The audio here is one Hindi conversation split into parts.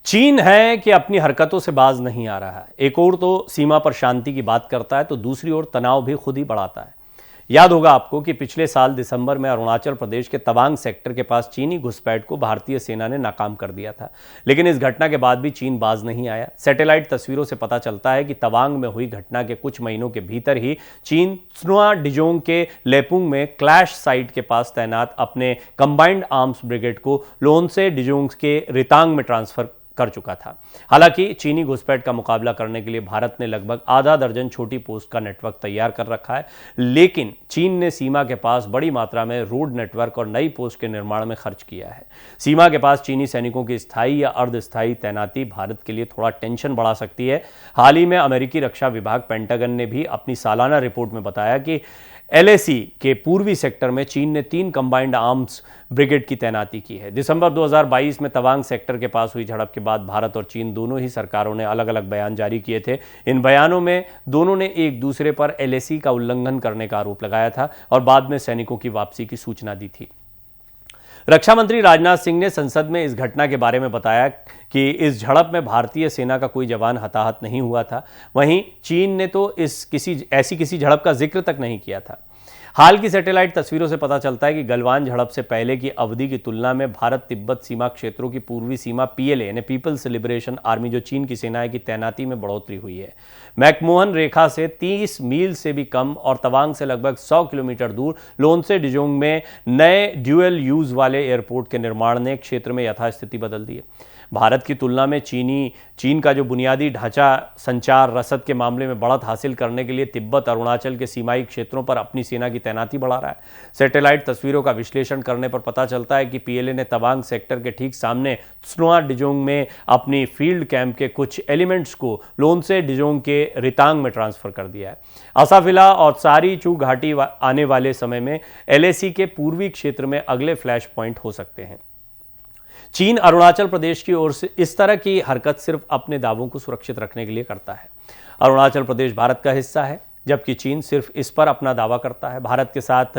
चीन है कि अपनी हरकतों से बाज नहीं आ रहा है। एक ओर तो सीमा पर शांति की बात करता है तो दूसरी ओर तनाव भी खुद ही बढ़ाता है। याद होगा आपको कि पिछले साल दिसंबर में अरुणाचल प्रदेश के तवांग सेक्टर के पास चीनी घुसपैठ को भारतीय सेना ने नाकाम कर दिया था। लेकिन इस घटना के बाद भी चीन बाज नहीं आया। सैटेलाइट तस्वीरों से पता चलता है कि तवांग में हुई घटना के कुछ महीनों के भीतर ही चीन स्नुआ डिजोंग के लेपुंग में क्लैश साइट के पास तैनात अपने कंबाइंड आर्म्स ब्रिगेड को लोनसे डिजोंग के रितांग में ट्रांसफर कर चुका था। हालांकि चीनी घुसपैठ का मुकाबला करने के लिए भारत ने लगभग आधा दर्जन छोटी पोस्ट का नेटवर्क तैयार कर रखा है, लेकिन चीन ने सीमा के पास बड़ी मात्रा में रोड नेटवर्क और नई पोस्ट के निर्माण में खर्च किया है। सीमा के पास चीनी सैनिकों की स्थायी या अर्धस्थायी तैनाती भारत के लिए थोड़ा टेंशन बढ़ा सकती है। हाल ही में अमेरिकी रक्षा विभाग पेंटागन ने भी अपनी सालाना रिपोर्ट में बताया कि एलएसी के पूर्वी सेक्टर में चीन ने 3 कंबाइंड आर्म्स ब्रिगेड की तैनाती की है। दिसंबर 2022 में तवांग सेक्टर के पास हुई झड़प के बाद भारत और चीन दोनों ही सरकारों ने अलग अलग बयान जारी किए थे। इन बयानों में दोनों ने एक दूसरे पर एलएसी का उल्लंघन करने का आरोप लगाया था और बाद में सैनिकों की वापसी की सूचना दी थी। रक्षा मंत्री राजनाथ सिंह ने संसद में इस घटना के बारे में बताया कि इस झड़प में भारतीय सेना का कोई जवान हताहत नहीं हुआ था। वहीं चीन ने तो ऐसी किसी झड़प का जिक्र तक नहीं किया था। हाल की सैटेलाइट तस्वीरों से पता चलता है कि गलवान झड़प से पहले की अवधि की तुलना में भारत तिब्बत सीमा क्षेत्रों की पूर्वी सीमा पीएलए यानी पीपल्स लिबरेशन आर्मी जो चीन की सेना है की तैनाती में बढ़ोतरी हुई है। मैकमोहन रेखा से 30 मील से भी कम और तवांग से लगभग 100 किलोमीटर दूर लोनसे डिजोंग में नए ड्यूअल यूज वाले एयरपोर्ट के निर्माण ने क्षेत्र में यथास्थिति बदल दी है। भारत की तुलना में चीन का जो बुनियादी ढांचा संचार रसद के मामले में बढ़त हासिल करने के लिए तिब्बत अरुणाचल के सीमाई क्षेत्रों पर अपनी सेना की तैनाती बढ़ा रहा है। सैटेलाइट तस्वीरों का विश्लेषण करने पर पता चलता है कि पीएलए ने तवांग सेक्टर के ठीक सामने स्नुआ डिजोंग में अपनी फील्ड कैंप के कुछ एलिमेंट्स को लोनसे डिजोंग के रितांग में ट्रांसफर कर दिया है। असाफिला और सारी चू घाटी आने वाले समय में एलएसी के पूर्वी क्षेत्र में अगले फ्लैश पॉइंट हो सकते हैं। चीन अरुणाचल प्रदेश की ओर से इस तरह की हरकत सिर्फ अपने दावों को सुरक्षित रखने के लिए करता है। अरुणाचल प्रदेश भारत का हिस्सा है, जबकि चीन सिर्फ इस पर अपना दावा करता है। भारत के साथ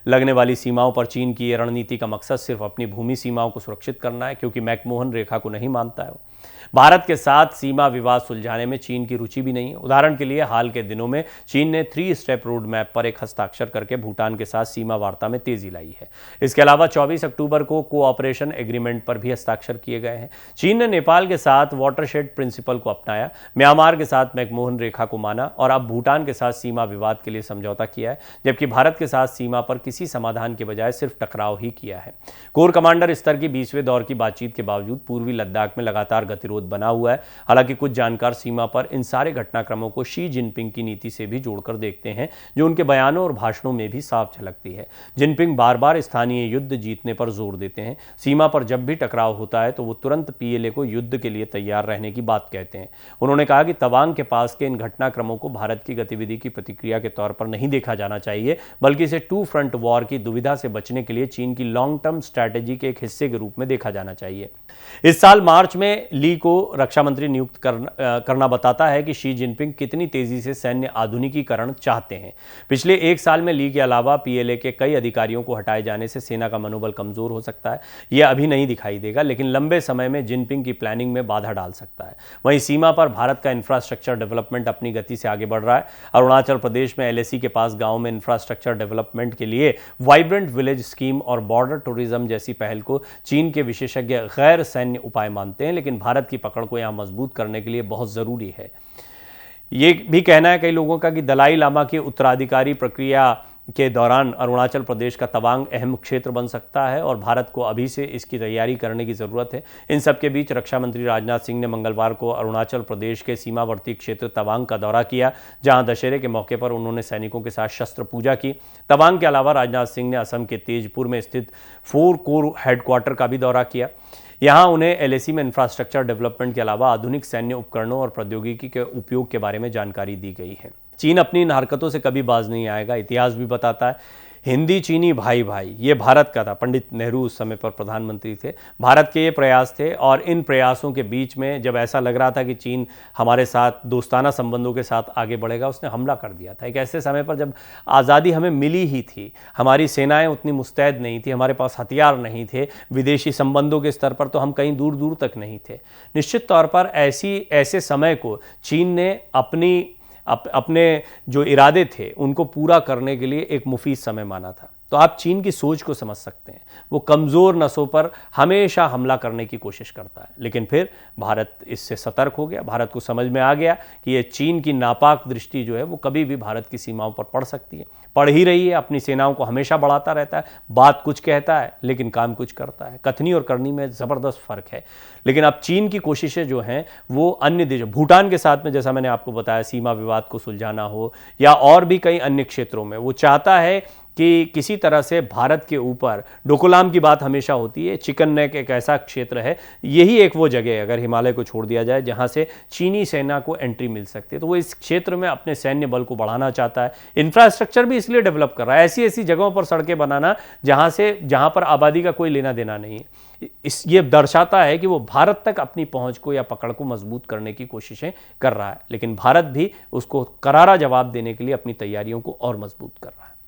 लगने वाली सीमाओं पर चीन की ये रणनीति का मकसद सिर्फ अपनी भूमि सीमाओं को सुरक्षित करना है, क्योंकि मैकमोहन रेखा को नहीं मानता है। भारत के साथ सीमा विवाद सुलझाने में चीन की रुचि भी नहीं है। उदाहरण के लिए हाल के दिनों में चीन ने 3 स्टेप रोड मैप पर एक हस्ताक्षर करके भूटान के साथ सीमा वार्ता में तेजी लाई है। इसके अलावा 24 अक्टूबर को कोऑपरेशन एग्रीमेंट पर भी हस्ताक्षर किए गए हैं। चीन ने नेपाल के साथ वाटरशेड प्रिंसिपल को अपनाया, म्यांमार के साथ मैकमोहन रेखा को माना और अब भूटान के साथ सीमा विवाद के लिए समझौता किया है, जबकि भारत के साथ सीमा पर किसी समाधान के बजाय सिर्फ टकराव ही किया है। कोर कमांडर स्तर की 20वें दौर की बातचीत के बावजूद पूर्वी लद्दाख में लगातार गतिरोध बना हुआ है। हालांकि कुछ जानकार सीमा पर इन सारे घटनाक्रमों को शी जिनपिंग की नीति से भी जोड़कर देखते हैं, जो उनके बयानों और भाषणों में भी साफ झलकती है। जिनपिंग बार बार स्थानीय युद्ध जीतने पर जोर देते हैं। सीमा पर जब भी टकराव होता है तो वो तुरंत पीएलए को युद्ध के लिए तैयार रहने की बात कहते हैं। उन्होंने कहा कि तवांग के पास के इन घटनाक्रमों को भारत की गतिविधि की प्रतिक्रिया के तौर पर नहीं देखा जाना चाहिए, बल्कि इसे 2 फ्रंट वॉर की दुविधा से बचने के लिए चीन की लॉन्ग टर्म स्ट्रैटेजी के एक हिस्से के रूप में देखा जाना चाहिए। इस साल मार्च में ली को रक्षा मंत्री नियुक्त करना बताता है कि शी जिनपिंग कितनी तेजी से सैन्य आधुनिकीकरण चाहते हैं। पिछले 1 साल में ली के अलावा पीएलए के कई अधिकारियों को हटाए जाने से सेना का मनोबल कमजोर हो सकता है। यह अभी नहीं दिखाई देगा, लेकिन लंबे समय में जिनपिंग की प्लानिंग में बाधा डाल सकता है। वहीं सीमा पर भारत का इंफ्रास्ट्रक्चर डेवलपमेंट अपनी गति से आगे बढ़ रहा है। अरुणाचल प्रदेश में एलएसी के पास गांव में इंफ्रास्ट्रक्चर डेवलपमेंट के लिए वाइब्रेंट विलेज स्कीम और बॉर्डर टूरिज्म जैसी पहल को चीन के विशेषज्ञ गैर सैन्य उपाय मानते हैं, लेकिन भारत की पकड़ को यहां मजबूत करने के लिए बहुत जरूरी है। ये भी कहना है कई लोगों का कि दलाई लामा की उत्तराधिकारी प्रक्रिया के दौरान अरुणाचल प्रदेश का तवांग अहम क्षेत्र बन सकता है और भारत को अभी से इसकी तैयारी करने की जरूरत है। इन सबके बीच रक्षा मंत्री राजनाथ सिंह ने मंगलवार को अरुणाचल प्रदेश के सीमावर्ती क्षेत्र तवांग का दौरा किया, जहां दशहरे के मौके पर उन्होंने सैनिकों के साथ शस्त्र पूजा की। तवांग के अलावा राजनाथ सिंह ने असम के तेजपुर में स्थित 4 कोर हेडक्वार्टर का भी दौरा किया। यहां उन्हें एलएसी में इंफ्रास्ट्रक्चर डेवलपमेंट के अलावा आधुनिक सैन्य उपकरणों और प्रौद्योगिकी के उपयोग के बारे में जानकारी दी गई है। चीन अपनी इन हरकतों से कभी बाज नहीं आएगा। इतिहास भी बताता है हिंदी चीनी भाई भाई, ये भारत का था। पंडित नेहरू उस समय पर प्रधानमंत्री थे। भारत के ये प्रयास थे और इन प्रयासों के बीच में जब ऐसा लग रहा था कि चीन हमारे साथ दोस्ताना संबंधों के साथ आगे बढ़ेगा, उसने हमला कर दिया था। एक ऐसे समय पर जब आज़ादी हमें मिली ही थी, हमारी सेनाएं उतनी मुस्तैद नहीं थी, हमारे पास हथियार नहीं थे, विदेशी संबंधों के स्तर पर तो हम कहीं दूर दूर तक नहीं थे। निश्चित तौर पर ऐसे समय को चीन ने अपने जो इरादे थे उनको पूरा करने के लिए एक मुफीद समय माना था। तो आप चीन की सोच को समझ सकते हैं। वो कमज़ोर नसों पर हमेशा हमला करने की कोशिश करता है, लेकिन फिर भारत इससे सतर्क हो गया। भारत को समझ में आ गया कि ये चीन की नापाक दृष्टि जो है वो कभी भी भारत की सीमाओं पर पड़ सकती है, पड़ ही रही है। अपनी सेनाओं को हमेशा बढ़ाता रहता है, बात कुछ कहता है लेकिन काम कुछ करता है। कथनी और करनी में ज़बरदस्त फ़र्क है। लेकिन अब चीन की कोशिशें जो हैं वो अन्य देशों, भूटान के साथ में, जैसा मैंने आपको बताया, सीमा विवाद को सुलझाना हो या और भी कई अन्य क्षेत्रों में, वो चाहता है कि किसी तरह से भारत के ऊपर, डोकलाम की बात हमेशा होती है, चिकन नेक एक ऐसा क्षेत्र है, यही एक वो जगह है अगर हिमालय को छोड़ दिया जाए जहां से चीनी सेना को एंट्री मिल सकती है। तो वो इस क्षेत्र में अपने सैन्य बल को बढ़ाना चाहता है। इंफ्रास्ट्रक्चर भी इसलिए डेवलप कर रहा है, ऐसी ऐसी जगहों पर सड़कें बनाना जहां पर आबादी का कोई लेना देना नहीं है। ये दर्शाता है कि वो भारत तक अपनी पहुंच को या पकड़ को मजबूत करने की कोशिशें कर रहा है, लेकिन भारत भी उसको करारा जवाब देने के लिए अपनी तैयारियों को और मजबूत कर रहा है।